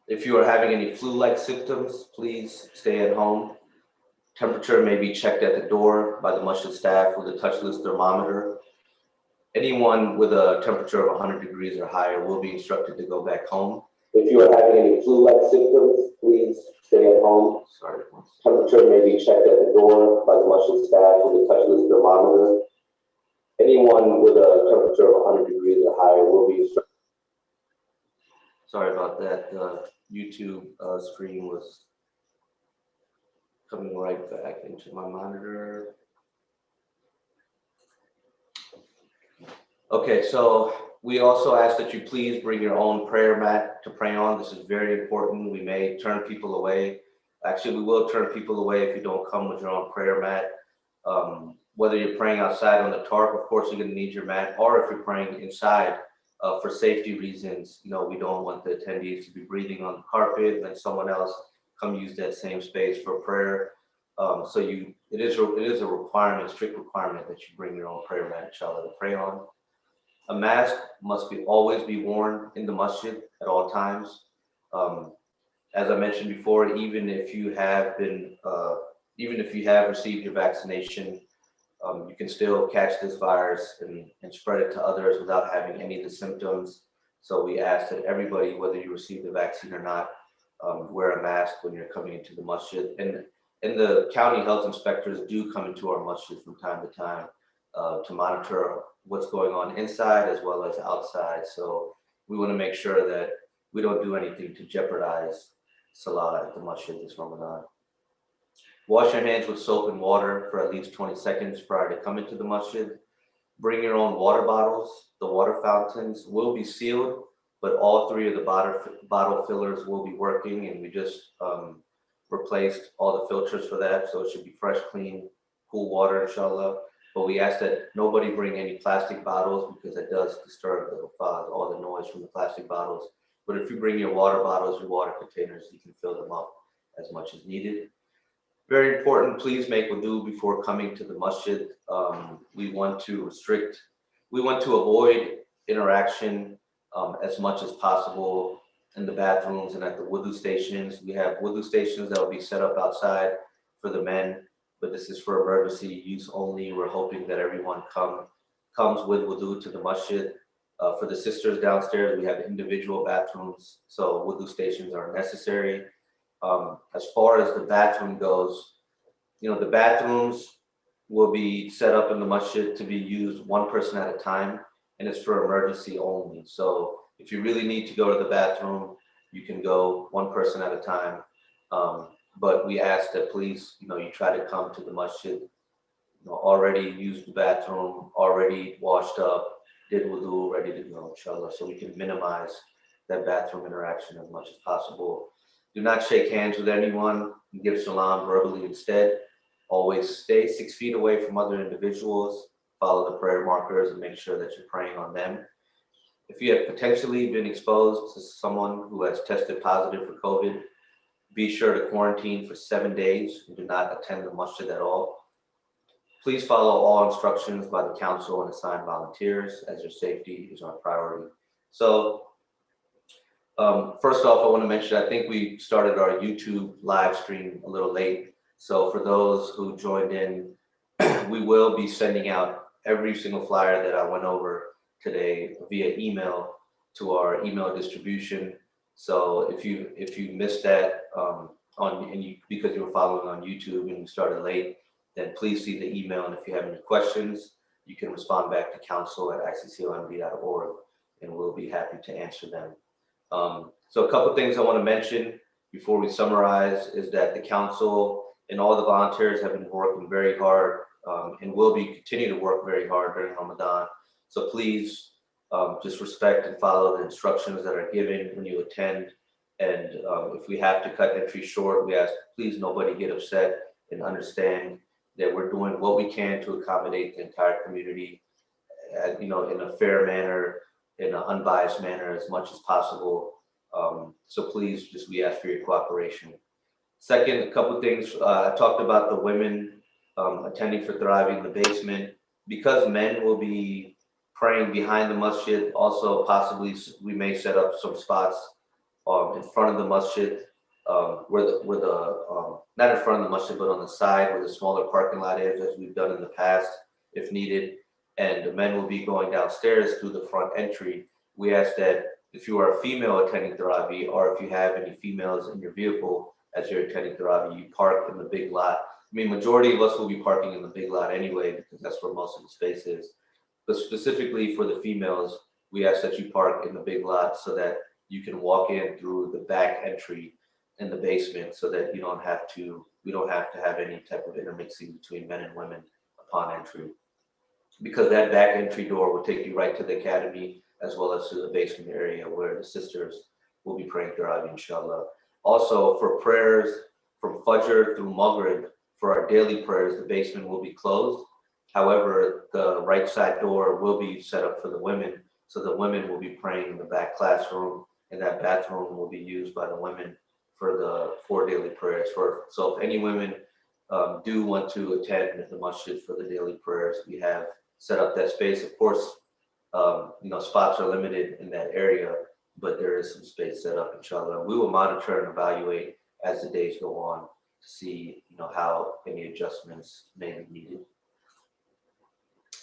If you are having any flu-like symptoms, please stay at home. Temperature may be checked at the door by the masjid staff with a touchless thermometer. Anyone with a temperature of 100 degrees or higher will be instructed to go back home. If you are having any flu-like symptoms, please stay at home. Sorry. Temperature may be checked at the door by the masjid staff with a touchless thermometer. Anyone with a temperature of 100 degrees or higher will be instructed. Sorry about that. The YouTube screen was coming right back into my monitor. Okay, so we also ask that you please bring your own prayer mat to pray on. This is very important. We may turn people away. Actually, we will turn people away if you don't come with your own prayer mat. Whether you're praying outside on the tarp, of course, you're going to need your mat, or if you're praying inside, for safety reasons, we don't want the attendees to be breathing on the carpet and then someone else come use that same space for prayer. So it is a requirement, strict requirement, that you bring your own prayer mat, inshallah, to pray on. A mask must always be worn in the masjid at all times. As I mentioned before, even if you have received your vaccination, you can still catch this virus and spread it to others without having any of the symptoms. So we ask that everybody, whether you receive the vaccine or not, wear a mask when you're coming into the masjid. And the county health inspectors do come into our masjid from time to time to monitor what's going on inside as well as outside. So we want to make sure that we don't do anything to jeopardize Salah at the masjid this Ramadan. Wash your hands with soap and water for at least 20 seconds prior to coming to the masjid. Bring your own water bottles. The water fountains will be sealed, but all three of the bottle fillers will be working, and we just replaced all the filters for that, so it should be fresh, clean, cool water, inshallah. But we ask that nobody bring any plastic bottles because it does disturb all the noise from the plastic bottles. But if you bring your water bottles, your water containers, you can fill them up as much as needed. Very important, please make wudu before coming to the masjid. We want to avoid interaction as much as possible in the bathrooms and at the wudu stations. We have wudu stations that will be set up outside for the men, but this is for emergency use only. We're hoping that everyone comes with wudu to the masjid. For the sisters downstairs, we have individual bathrooms, so wudu stations are necessary. As far as the bathroom goes, the bathrooms will be set up in the masjid to be used one person at a time, and it's for emergency only. So if you really need to go to the bathroom, you can go one person at a time. But we ask that please, you try to come to the masjid, already used the bathroom, already washed up, did wudu, ready to go, inshallah, so we can minimize that bathroom interaction as much as possible. Do not shake hands with anyone and give salam verbally instead. Always stay 6 feet away from other individuals, follow the prayer markers, and make sure that you're praying on them. If you have potentially been exposed to someone who has tested positive for COVID, be sure to quarantine for 7 days and do not attend the masjid at all. Please follow all instructions by the council and assigned volunteers, as your safety is our priority. So first off, I want to mention, I think we started our YouTube live stream a little late. So for those who joined in, we will be sending out every single flyer that I went over today via email to our email distribution. So if you missed that because you were following on YouTube and you started late, then please see the email. And if you have any questions, you can respond back to council@icclmd.org, and we'll be happy to answer them. So a couple things I want to mention before we summarize is that the council and all the volunteers have been working very hard and will continue to work very hard during Ramadan. So please just respect and follow the instructions that are given when you attend. And if we have to cut entry short, we ask please nobody get upset and understand that we're doing what we can to accommodate the entire community, in a fair manner, in an unbiased manner as much as possible. So please, we ask for your cooperation. Second, a couple things. I talked about the women attending for Thriving in the basement. Because men will be praying behind the masjid, also possibly we may set up some spots in front of the masjid, where the not in front of the masjid, but on the side where the smaller parking lot is, as we've done in the past, if needed. And the men will be going downstairs through the front entry. We ask that if you are a female attending Tarawih, or if you have any females in your vehicle as you're attending Tarawih, you park in the big lot. I mean, majority of us will be parking in the big lot anyway, because that's where most of the space is. But specifically for the females, we ask that you park in the big lot so that you can walk in through the back entry in the basement, so that we don't have to have any type of intermixing between men and women upon entry. Because that back entry door will take you right to the academy, as well as to the basement area where the sisters will be praying Tarawih, inshallah. Also, for prayers from Fajr through Maghrib, for our daily prayers, the basement will be closed. However, the right side door will be set up for the women, so the women will be praying in the back classroom, and that bathroom will be used by the women for the 4 daily prayers. So if any women do want to attend the masjid for the daily prayers, we have set up that space. Of course, spots are limited in that area, but there is some space set up, inshallah. We will monitor and evaluate as the days go on to see, how any adjustments may be needed.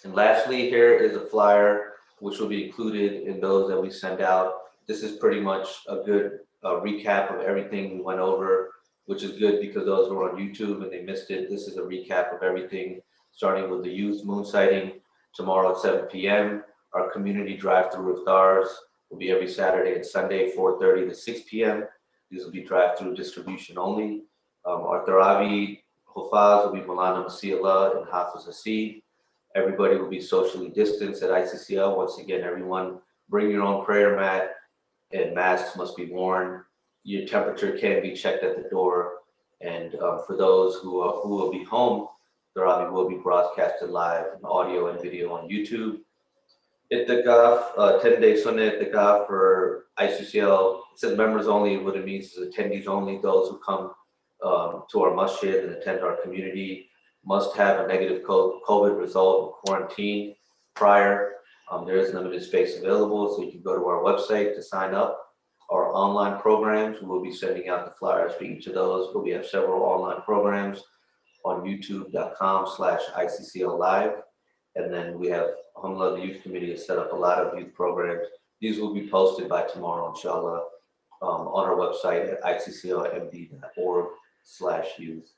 And lastly, here is a flyer which will be included in those that we send out. This is pretty much a good recap of everything we went over, which is good because those who are on YouTube and they missed it, this is a recap of everything, starting with the youth moon sighting tomorrow at 7 p.m. Our community drive-through iftars will be every Saturday and Sunday, 4:30 to 6 p.m. These will be drive-through distribution only. Our Tarawih Hufaz will be Maulana Masih and Hafiz Hasid. Everybody will be socially distanced at ICCL. Once again, everyone bring your own prayer mat, and masks must be worn. Your temperature can be checked at the door. And for those who will be home, Tarawih will be broadcasted live in audio and video on YouTube. Ittikaf, 10-day Sunnah Ittikaf for ICCL. It says members only. What it means is attendees only. Those who come to our masjid and attend our community must have a negative COVID result and quarantine prior. There is limited space available, so you can go to our website to sign up. Our online programs, we'll be sending out the flyers for each of those, but we have several online programs on youtube.com/ICCL live. And then we have, alhamdulillah, the youth committee has set up a lot of youth programs. These will be posted by tomorrow, inshallah, on our website at icclmd.org/youth.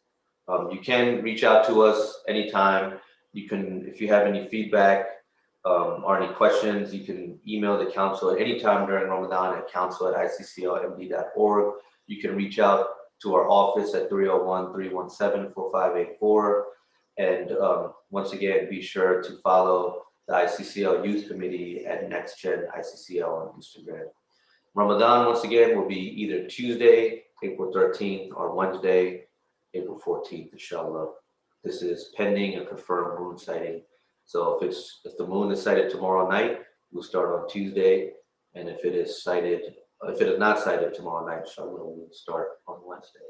You can reach out to us anytime. You can, if you have any feedback or any questions, you can email the council at any time during Ramadan at council@icclmd.org. You can reach out to our office at 301-317-4584. And once again, be sure to follow the ICCL Youth Committee at NextGen ICCL on Instagram. Ramadan, once again, will be either Tuesday, April 13th, or Wednesday, April 14th, inshallah. This is pending a confirmed moon sighting. So if the moon is sighted tomorrow night, we'll start on Tuesday. And if it is not sighted tomorrow night, inshallah, we'll start on Wednesday.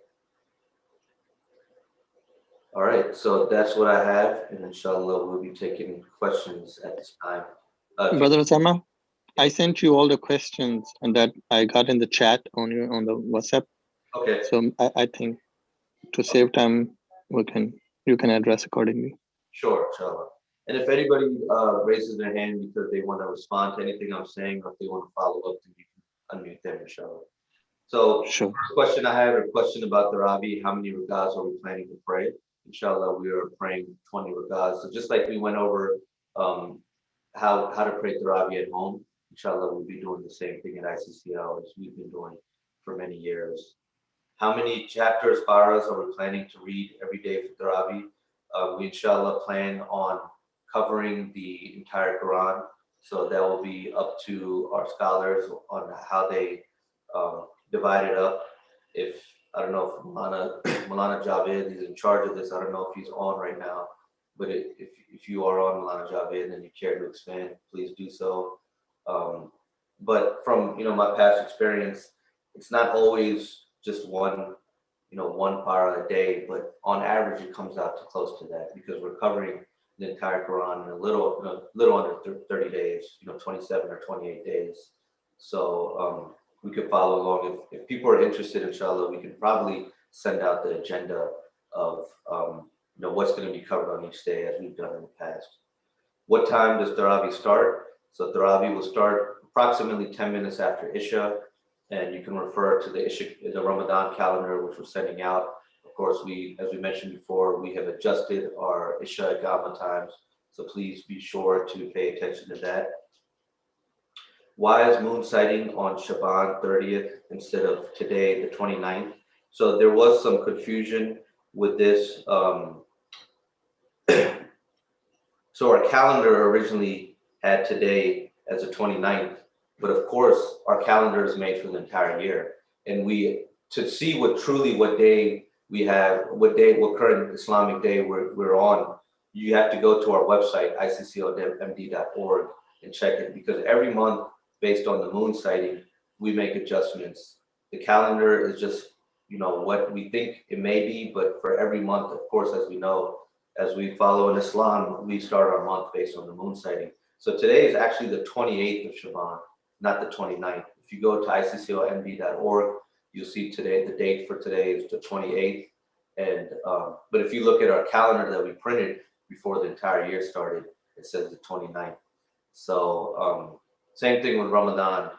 All right, so that's what I have, and inshallah, we'll be taking questions at this time. Brother Osama, I sent you all the questions and that I got in the chat on the WhatsApp. Okay. So I think to save time, you can address accordingly. Sure, inshallah. And if anybody raises their hand because they want to respond to anything I'm saying, or if they want to follow up, then you can unmute them, inshallah. So, sure. First question I have, a question about Tarawih. How many rakahs are we planning to pray? Inshallah, we are praying 20 rakahs. So just like we went over how to pray Tarawih at home, inshallah, we'll be doing the same thing at ICCL as we've been doing for many years. How many chapters, paras, are we planning to read every day for Tarawih? We inshallah plan on covering the entire Quran. So that will be up to our scholars on how they divide it up. If I don't know if Maulana Javed is in charge of this. I don't know if he's on right now, but if you are on, Maulana Javed, and you care to expand, please do so. But from my past experience, it's not always just one para a day, but on average it comes out to close to that, because we're covering the entire Quran in a little under 30 days, 27 or 28 days. So we could follow along. If people are interested, inshallah, we can probably send out the agenda of what's going to be covered on each day as we've done in the past. What time does Tarawih start? So Tarawih will start approximately 10 minutes after Isha, and you can refer to the Ramadan calendar, which we're sending out. Of course, as we mentioned before, we have adjusted our Isha Iqama times, so please be sure to pay attention to that. Why is moon sighting on Shaban 30th instead of today, the 29th? So there was some confusion with this. So our calendar originally had today as the 29th, but of course our calendar is made for the entire year. And to see what day we have, what current Islamic day we're on, you have to go to our website, ICCLMD.org, and check it, because every month, based on the moon sighting, we make adjustments. The calendar is just, what we think it may be, but for every month, of course, as we know, as we follow in Islam, we start our month based on the moon sighting. So today is actually the 28th of Shaban, not the 29th. If you go to ICCLMD.org, you'll see today, the date for today is the 28th. And but if you look at our calendar that we printed before the entire year started, it says the 29th. So same thing with Ramadan.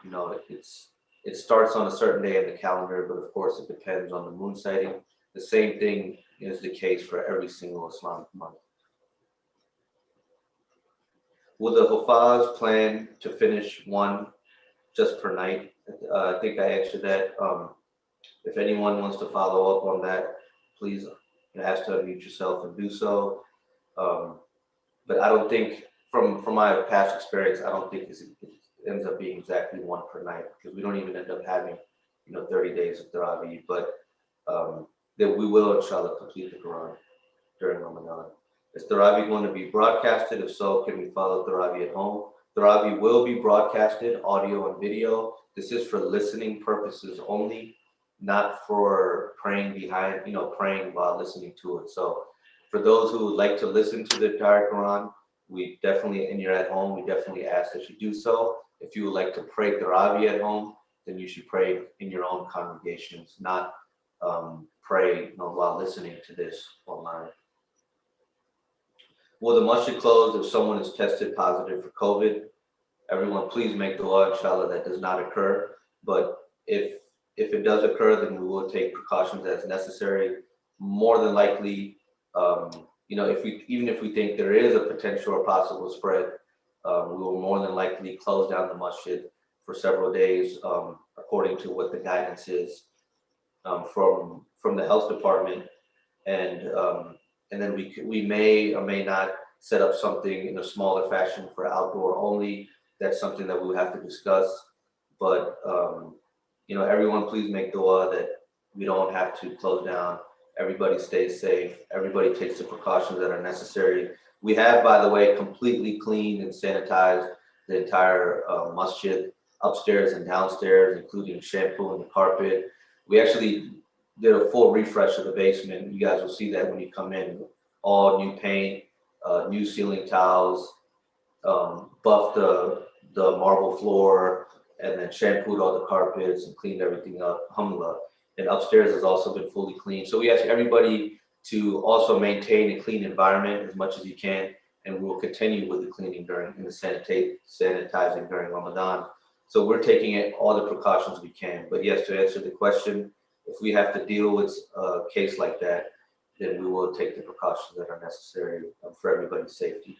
It starts on a certain day in the calendar, but of course it depends on the moon sighting. The same thing is the case for every single Islamic month. Will the Hufaz plan to finish one just per night? I think I answered that. If anyone wants to follow up on that, please ask to unmute yourself and do so. But I don't think, from my past experience, I don't think it ends up being exactly one per night, because we don't even end up having 30 days of Tarawih. But that we will, inshallah, complete the Quran during Ramadan. Is Tarawih going to be broadcasted? If so, can we follow Tarawih at home? Tarawih will be broadcasted, audio and video. This is for listening purposes only, not for praying praying while listening to it. So for those who would like to listen to the entire Quran, and you're at home, we definitely ask that you do so. If you would like to pray Tarawih at home, then you should pray in your own congregations, not pray while listening to this online. Will the masjid close if someone is tested positive for COVID? Everyone, please make dua, inshallah, that does not occur. But if it does occur, then we will take precautions as necessary. More than likely, even if we think there is a potential or possible spread, we will more than likely close down the masjid for several days, according to what the guidance is from the health department, and then we may or may not set up something in a smaller fashion for outdoor only. That's something that we will have to discuss. But everyone, please make dua that we don't have to close down. Everybody stays safe. Everybody takes the precautions that are necessary. We have, by the way, completely cleaned and sanitized the entire masjid, upstairs and downstairs, including shampoo and the carpet. We actually did a full refresh of the basement. You guys will see that when you come in. All new paint, new ceiling tiles, buffed the marble floor, and then shampooed all the carpets and cleaned everything up, alhamdulillah. And upstairs has also been fully cleaned. So we ask everybody to also maintain a clean environment as much as you can, and we will continue with the cleaning and the sanitizing during Ramadan. So we're taking all the precautions we can. But yes, to answer the question, if we have to deal with a case like that, then we will take the precautions that are necessary for everybody's safety.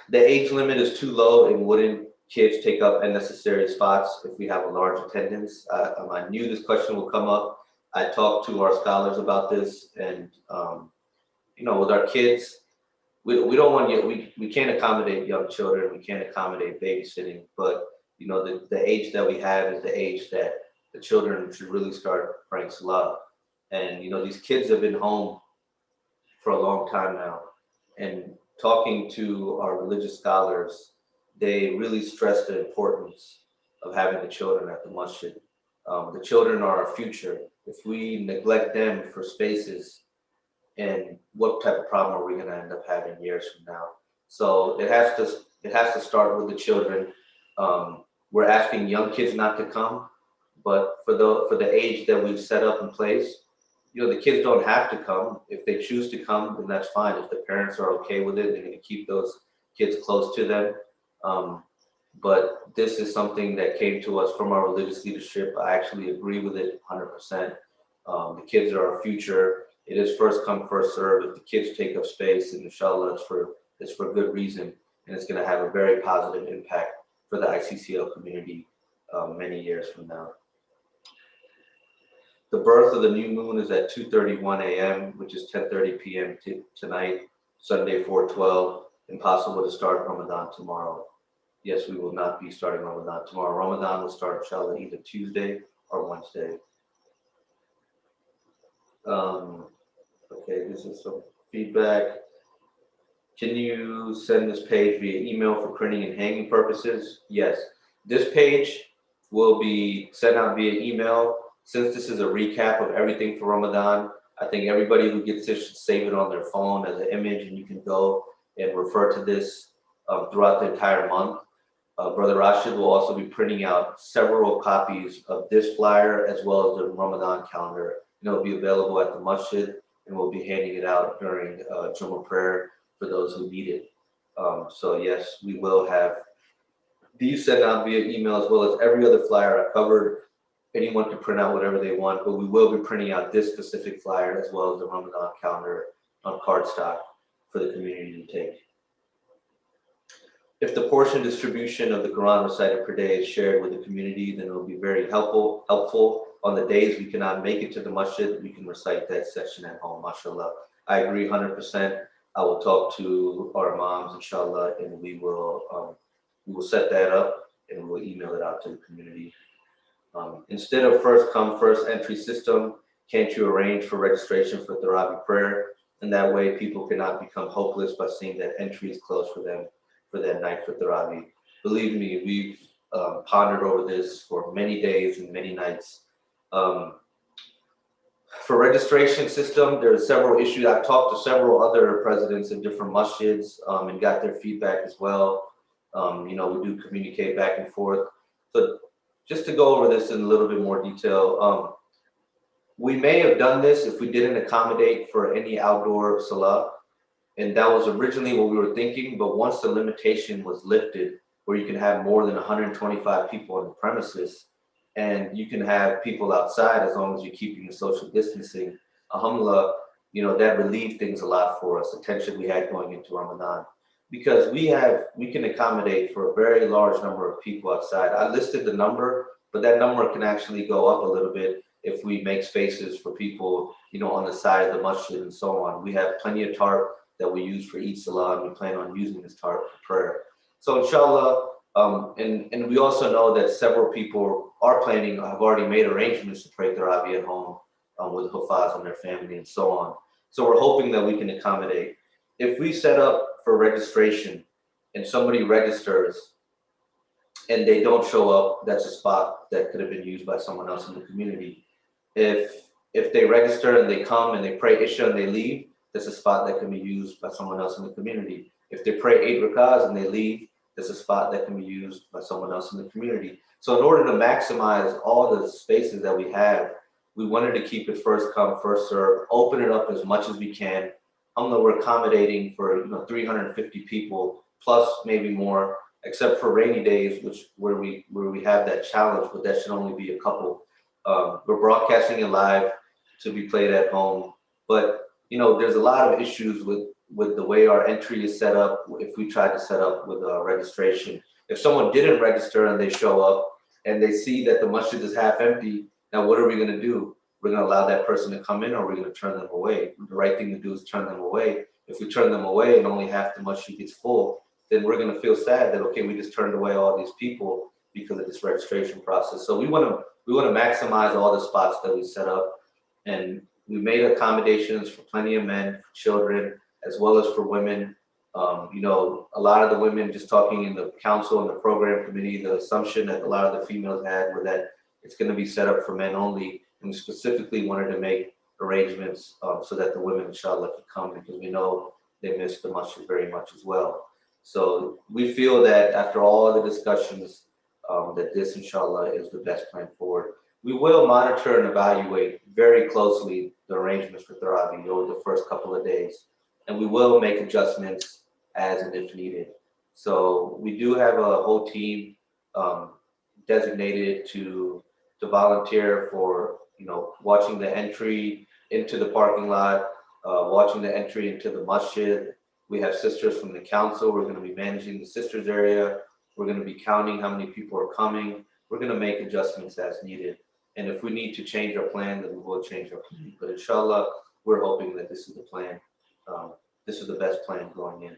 The age limit is too low, and wouldn't kids take up unnecessary spots if we have a large attendance? I knew this question would come up. I talked to our scholars about this, and with our kids, we don't want we can't accommodate young children, we can't accommodate babysitting, but the age that we have is the age that the children should really start praying salah. And these kids have been home for a long time now, and talking to our religious scholars, they really stress the importance of having the children at the masjid. The children are our future. If we neglect them for spaces, and what type of problem are we going to end up having years from now? So it has to start with the children. We're asking young kids not to come, but for the age that we've set up in place, the kids don't have to come. If they choose to come, then that's fine. If the parents are okay with it, they're going to keep those kids close to them. But this is something that came to us from our religious leadership. I actually agree with it 100%. The kids are our future. It is first come, first serve. If the kids take up space, and inshallah, it's for good reason, and it's going to have a very positive impact for the ICCL community many years from now. The birth of the new moon is at 2:31 a.m., which is 10:30 p.m. tonight, Sunday 4/12. Impossible to start Ramadan tomorrow. Yes, we will not be starting Ramadan tomorrow. Ramadan will start, inshallah, either Tuesday or Wednesday. Okay, this is some feedback. Can you send this page via email for printing and hanging purposes? Yes. This page will be sent out via email. Since this is a recap of everything for Ramadan, I think everybody who gets this should save it on their phone as an image, and you can go and refer to this throughout the entire month. Brother Rashid will also be printing out several copies of this flyer as well as the Ramadan calendar. And it'll be available at the Masjid, and we'll be handing it out during Jummah prayer for those who need it. So yes, we will have these sent out via email as well as every other flyer I covered. Anyone can print out whatever they want, but we will be printing out this specific flyer as well as the Ramadan calendar on cardstock for the community to take. If the portion distribution of the Quran recited per day is shared with the community, then it will be very helpful. On the days we cannot make it to the masjid, we can recite that section at home, mashallah. I agree 100%. I will talk to our moms, inshallah, and we will set that up and we'll email it out to the community. Instead of first come, first entry system, can't you arrange for registration for Tarawih prayer? And that way people cannot become hopeless by seeing that entry is closed for them for that night for Tarawih. Believe me, we've pondered over this for many days and many nights. For registration system, there are several issues. I've talked to several other presidents in different masjids and got their feedback as well. We do communicate back and forth. So just to go over this in a little bit more detail, we may have done this if we didn't accommodate for any outdoor salah. And that was originally what we were thinking, but once the limitation was lifted, where you can have more than 125 people on the premises, and you can have people outside as long as you're keeping the social distancing, alhamdulillah, that relieved things a lot for us, the tension we had going into Ramadan. Because we can accommodate for a very large number of people outside. I listed the number, but that number can actually go up a little bit if we make spaces for people, on the side of the masjid and so on. We have plenty of tarp that we use for each salah, and we plan on using this tarp for prayer. So inshallah, and we also know that several people have already made arrangements to pray Tarawih at home with Hufaz and their family and so on. So we're hoping that we can accommodate. If we set up for registration and somebody registers and they don't show up, that's a spot that could have been used by someone else in the community. If they register and they come and they pray Isha and they leave, that's a spot that can be used by someone else in the community. If they pray 8 rakahs and they leave, that's a spot that can be used by someone else in the community. So in order to maximize all the spaces that we have, we wanted to keep it first come, first serve, open it up as much as we can. We're accommodating for 350 people plus maybe more, except for rainy days, where we have that challenge, but that should only be a couple. We're broadcasting it live to be played at home, but there's a lot of issues with the way our entry is set up. If we try to set up with registration, if someone didn't register and they show up and they see that the masjid is half empty, now what are we going to do? We're going to allow that person to come in, or we're going to turn them away. The right thing to do is turn them away. If we turn them away and only half the masjid gets full, then we're going to feel sad that, okay, we just turned away all these people because of this registration process. So we want to maximize all the spots that we set up, and we made accommodations for plenty of men, for children, as well as for women. A lot of the women, just talking in the council and the program committee, the assumption that a lot of the females had were that it's going to be set up for men only. And we specifically wanted to make arrangements so that the women, inshallah, could come, because we know they miss the masjid very much as well. So we feel that after all the discussions, that this, inshallah, is the best plan forward. We will monitor and evaluate very closely the arrangements for Taraweeh over the first couple of days, and we will make adjustments as and if needed. So we do have a whole team designated to volunteer for, watching the entry into the parking lot, watching the entry into the masjid. We have sisters from the council. We're going to be managing the sisters area. We're going to be counting how many people are coming. We're going to make adjustments as needed. And if we need to change our plan, then we will change our plan. But inshallah, we're hoping that this is the plan. This is the best plan going in.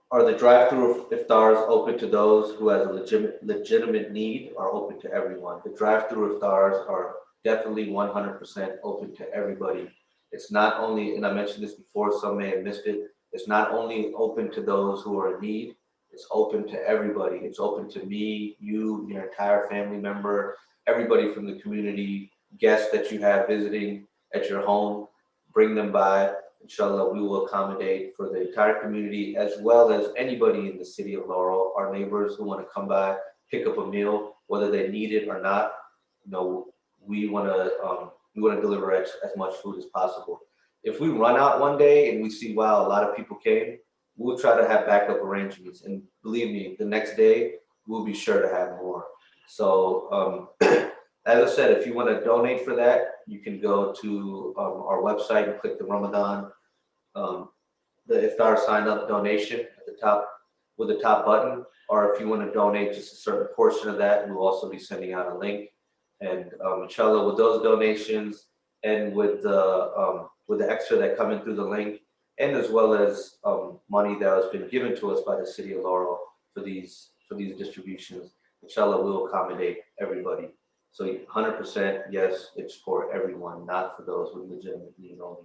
Are the drive-through iftars open to those who has a legitimate need, or open to everyone? The drive-through iftars are definitely 100% open to everybody. It's not only, and I mentioned this before, some may have missed it, it's not only open to those who are in need, it's open to everybody. It's open to me, you, your entire family member, everybody from the community, guests that you have visiting at your home, bring them by. Inshallah, we will accommodate for the entire community, as well as anybody in the city of Laurel, our neighbors who want to come by, pick up a meal, whether they need it or not. We want to deliver as much food as possible. If we run out one day and we see, wow, a lot of people came, we'll try to have backup arrangements. And believe me, the next day, we'll be sure to have more. So, as I said, if you want to donate for that, you can go to our website and click the Ramadan, the iftar sign up donation at the top with the top button. Or if you want to donate just a certain portion of that, we'll also be sending out a link. And inshallah, with those donations and with the extra that come in through the link, and as well as money that has been given to us by the city of Laurel for these distributions, inshallah, we'll accommodate everybody. So 100%, yes, it's for everyone, not for those with legitimate need only.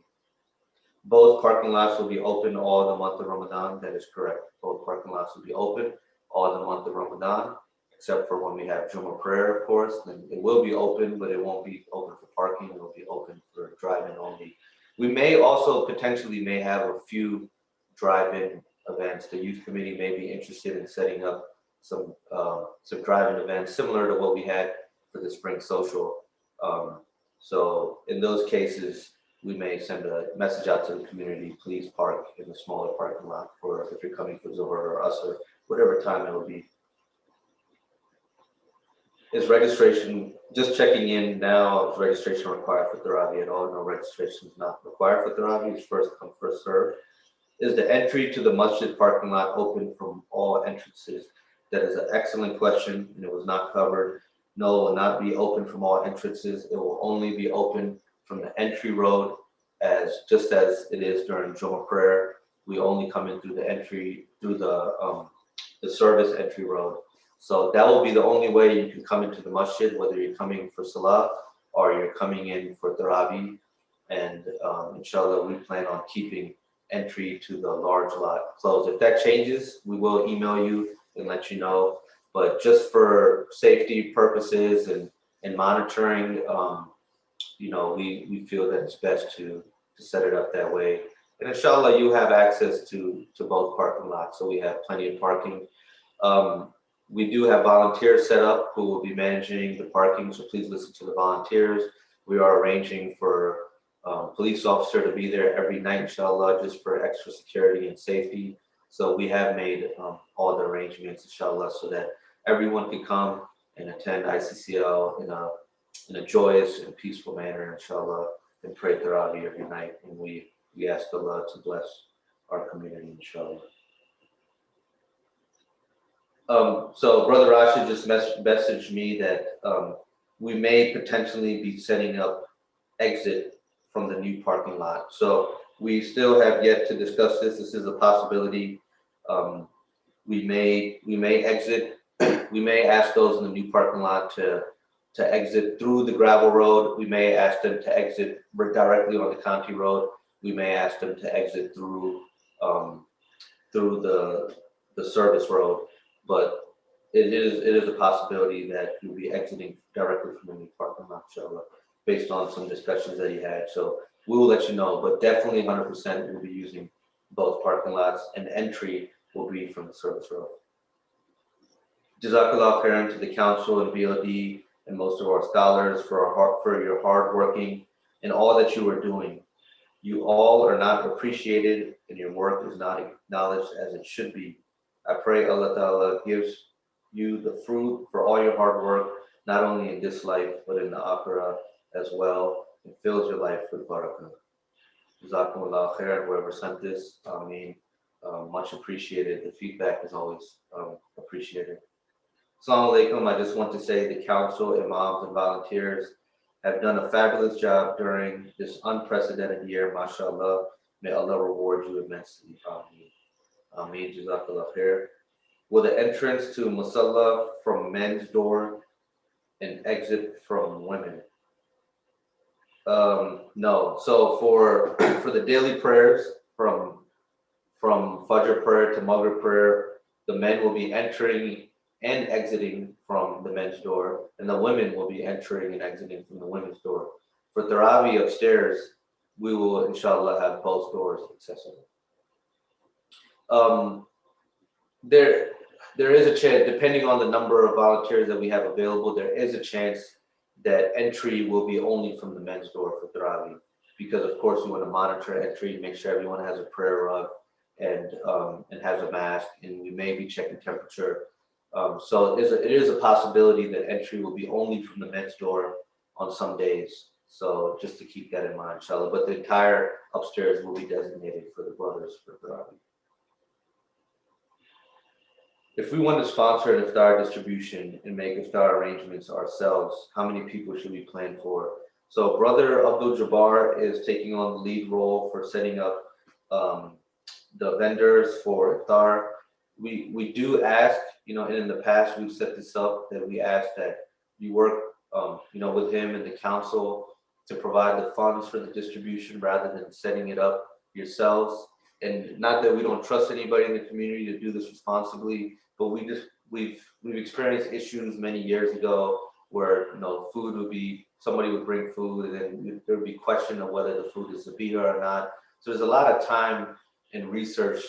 Both parking lots will be open all the month of Ramadan. That is correct. Both parking lots will be open all the month of Ramadan, except for when we have Jummah prayer, of course. Then it will be open, but it won't be open for parking. It will be open for drive-in only. We may also potentially have a few drive-in events. The youth committee may be interested in setting up some drive-in events similar to what we had for the spring social. So in those cases, we may send a message out to the community, please park in the smaller parking lot for if you're coming for Zuhr or Asr, whatever time it will be. Is registration, just checking in now, is registration required for Taraweeh at all? No, registration is not required for Taraweeh. It's first come, first served. Is the entry to the masjid parking lot open from all entrances? That is an excellent question, and it was not covered. No, it will not be open from all entrances. It will only be open from the entry road, just as it is during Jummah prayer. We only come in through the entry, through the service entry road. So that will be the only way you can come into the masjid, whether you're coming for salah or you're coming in for Taraweeh. And inshallah, we plan on keeping entry to the large lot closed. If that changes, we will email you and let you know. But just for safety purposes and monitoring, we feel that it's best to set it up that way. And inshallah, you have access to both parking lots, so we have plenty of parking. We do have volunteers set up who will be managing the parking, so please listen to the volunteers. We are arranging for police officer to be there every night, inshallah, just for extra security and safety. So we have made all the arrangements, inshallah, so that everyone can come and attend ICCL in a joyous and peaceful manner, inshallah, and pray Taraweeh every night. And we ask Allah to bless our community, inshallah. So Brother Rashid just messaged me that we may potentially be setting up exit from the new parking lot. So we still have yet to discuss this. This is a possibility. We may exit. We may ask those in the new parking lot to exit through the gravel road. We may ask them to exit directly on the county road. We may ask them to exit through the service road. But it is a possibility that you'll be exiting directly from the new parking lot, inshallah, based on some discussions that he had. So we will let you know, but definitely 100% we'll be using both parking lots, and entry will be from the service road. Jazakallah khairan to the council and BOD and most of our scholars for your hard working and all that you are doing. You all are not appreciated and your work is not acknowledged as it should be. I pray Allah Ta'ala gives you the fruit for all your hard work, not only in this life, but in the akhirah as well, and fills your life with barakah. Jazakumullah khairan, whoever sent this, I mean, much appreciated. The feedback is always appreciated. Assalamu alaikum. I just want to say the council, imams, and volunteers have done a fabulous job during this unprecedented year, mashallah. May Allah reward you immensely. Ameen. Ameen. Jazakallah khair. Will the entrance to Musalla from men's door and exit from women? No. So for the daily prayers from Fajr prayer to Maghrib prayer, the men will be entering and exiting from the men's door, and the women will be entering and exiting from the women's door. For Tarawih upstairs, we will inshallah have both doors accessible. There is a chance, depending on the number of volunteers that we have available, there is a chance that entry will be only from the men's door for Tarawih, because of course we want to monitor entry, make sure everyone has a prayer rug and has a mask, and we may be checking temperature. So it is a possibility that entry will be only from the men's door on some days. So just to keep that in mind, inshallah. But the entire upstairs will be designated for the brothers for Tarawih. If we want to sponsor an iftar distribution and make iftar arrangements ourselves, how many people should we plan for? So Brother Abdul Jabbar is taking on the lead role for setting up the vendors for iftar. We do ask, and in the past we've set this up, that we ask that you work, with him and the council to provide the funds for the distribution rather than setting it up yourselves. And not that we don't trust anybody in the community to do this responsibly, but we've experienced issues many years ago where food would be, somebody would bring food and then there would be question of whether the food is zabiyah or not. So there's a lot of time and research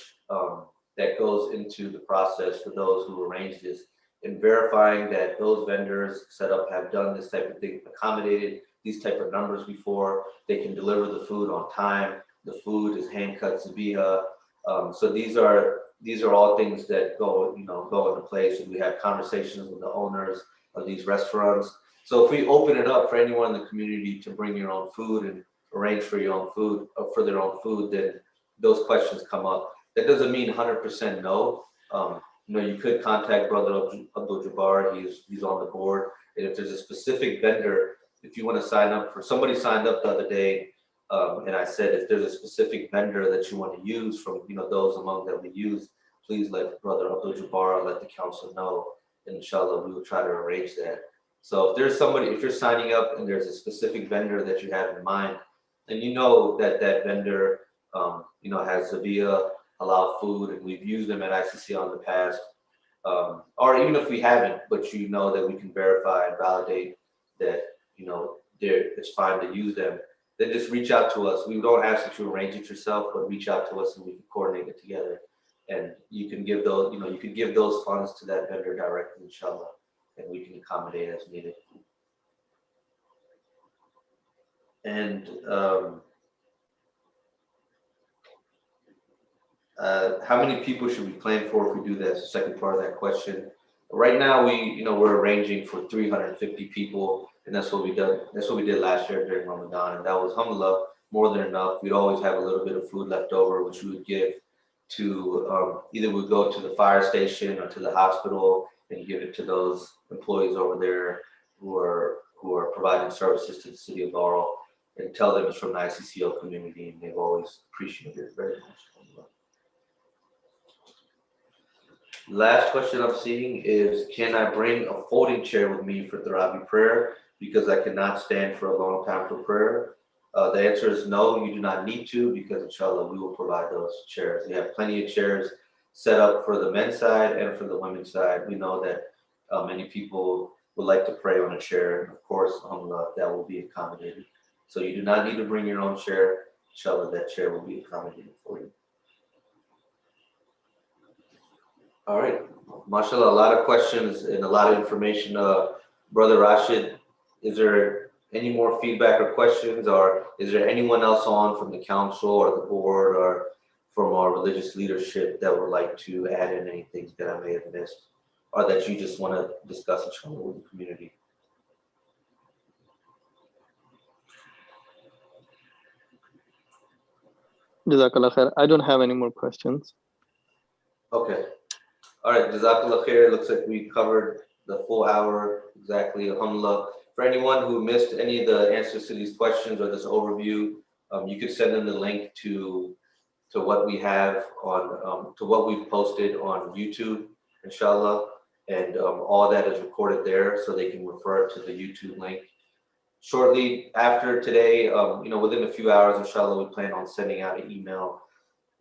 that goes into the process for those who arrange this, and verifying that those vendors set up have done this type of thing, accommodated these type of numbers before, they can deliver the food on time, the food is hand cut zabiyah. So these are all things that go into place, and we have conversations with the owners of these restaurants. So if we open it up for anyone in the community to bring your own food and arrange for your own food, for their own food, then those questions come up. That doesn't mean 100% no. You could contact Brother Abdul Jabbar. He's on the board. And if there's a specific vendor, if you want to sign up for, somebody signed up the other day, and I said, if there's a specific vendor that you want to use from, those among that we use, please let Brother Abdul Jabbar, let the council know. And inshallah, we will try to arrange that. So if you're signing up and there's a specific vendor that you have in mind, and that vendor, has zabiyah, halal food, and we've used them at ICCL in the past, or even if we haven't, but that we can verify and validate that, it's fine to use them, then just reach out to us. We don't ask that you arrange it yourself, but reach out to us and we can coordinate it together. And you can give those funds to that vendor directly, inshallah, and we can accommodate as needed. And how many people should we plan for if we do that? That's the second part of that question. Right now, we're arranging for 350 people, and that's what we did. That's what we did last year during Ramadan, and that was, alhamdulillah, more than enough. We'd always have a little bit of food left over, which we would give to either we'd go to the fire station or to the hospital and give it to those employees over there who are providing services to the city of Laurel, and tell them it's from the ICCL community, and they've always appreciated it very much. Last question I'm seeing is, can I bring a folding chair with me for Tarawih prayer because I cannot stand for a long time for prayer? The answer is no, you do not need to, because inshallah we will provide those chairs. We have plenty of chairs set up for the men's side and for the women's side. We know that many people would like to pray on a chair, and of course, alhamdulillah, that will be accommodated. So you do not need to bring your own chair. Inshallah, that chair will be accommodated for you. All right. MashaAllah, a lot of questions and a lot of information. Brother Rashid, is there any more feedback or questions, or is there anyone else on from the council or the board or from our religious leadership that would like to add in anything that I may have missed, or that you just want to discuss inshallah with the community? Jazakallah khair. I don't have any more questions. Okay. All right, Jazakallah khair. Looks like we covered the full hour exactly. Alhamdulillah. For anyone who missed any of the answers to these questions or this overview, you could send them the link to what we have on to what we've posted on YouTube, inshallah, and all that is recorded there, so they can refer to the YouTube link. Shortly after today, within a few hours, inshallah, we plan on sending out an email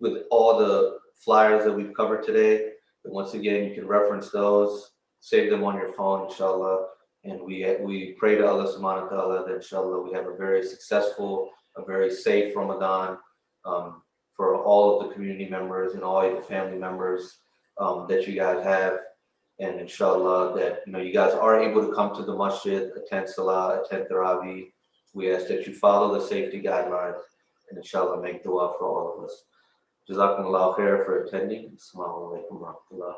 with all the flyers that we've covered today. And once again, you can reference those, save them on your phone, inshallah. And we pray to Allah subhanahu wa ta'ala that inshallah we have a very successful, a very safe Ramadan for all of the community members and all of the family members that you guys have. And inshallah that you guys are able to come to the masjid, attend salah, attend tarawih. We ask that you follow the safety guidelines and inshallah make dua for all of us. Jazakumullah khair for attending. Assalamu alaikum wa rahmatullah.